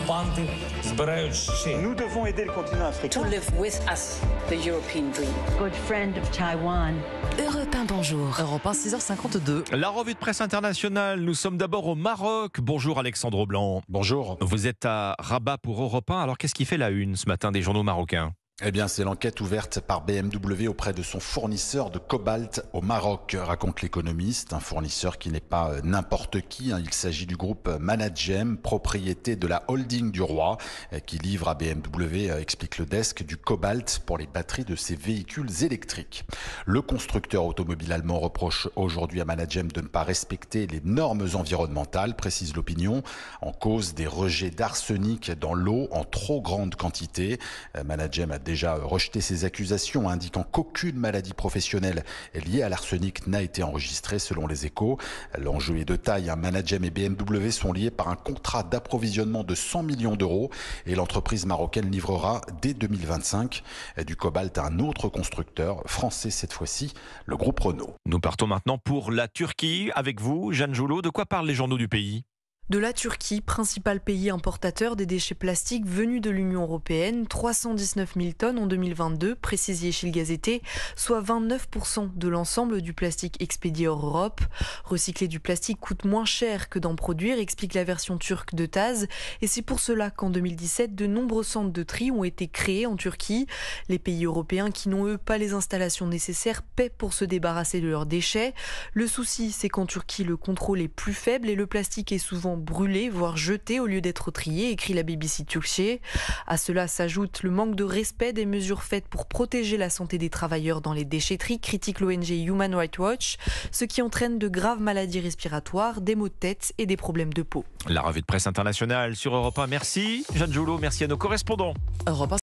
Nous devons aider le continent africain. To live with us, the European dream. Good friend of Taiwan. Europe 1, bonjour. Europe 1, 6h52. La revue de presse internationale, nous sommes d'abord au Maroc. Bonjour Alexandre Blanc. Bonjour. Vous êtes à Rabat pour Europe 1. Alors qu'est-ce qui fait la une ce matin des journaux marocains ? Eh bien, c'est l'enquête ouverte par BMW auprès de son fournisseur de cobalt au Maroc, raconte l'économiste. Un fournisseur qui n'est pas n'importe qui. Il s'agit du groupe Managem, propriété de la holding du roi, qui livre à BMW, explique le desk, du cobalt pour les batteries de ses véhicules électriques. Le constructeur automobile allemand reproche aujourd'hui à Managem de ne pas respecter les normes environnementales, précise l'opinion, en cause des rejets d'arsenic dans l'eau en trop grande quantité. Managem a déjà rejeté ces accusations, indiquant qu'aucune maladie professionnelle liée à l'arsenic n'a été enregistrée selon les Échos. L'enjeu est de taille. Managem et BMW sont liés par un contrat d'approvisionnement de 100 millions d'euros et l'entreprise marocaine livrera dès 2025 du cobalt à un autre constructeur, français cette fois-ci, le groupe Renault. Nous partons maintenant pour la Turquie avec vous, Jeanne Joulot. De quoi parlent les journaux du pays ? De la Turquie, principal pays importateur des déchets plastiques venus de l'Union européenne, 319 000 tonnes en 2022, précise Yeşil Gazete, soit 29% de l'ensemble du plastique expédié hors Europe. Recycler du plastique coûte moins cher que d'en produire, explique la version turque de Taz. Et c'est pour cela qu'en 2017, de nombreux centres de tri ont été créés en Turquie. Les pays européens qui n'ont eux pas les installations nécessaires paient pour se débarrasser de leurs déchets. Le souci, c'est qu'en Turquie, le contrôle est plus faible et le plastique est souvent brûlé, voire jeté au lieu d'être trié, écrit la BBC Turkcell. À cela s'ajoute le manque de respect des mesures faites pour protéger la santé des travailleurs dans les déchetteries, critique l'ONG Human Rights Watch, ce qui entraîne de graves maladies respiratoires, des maux de tête et des problèmes de peau. La revue de presse internationale sur Europe 1. Merci Jeanne Joulot, merci à nos correspondants. Europe 1.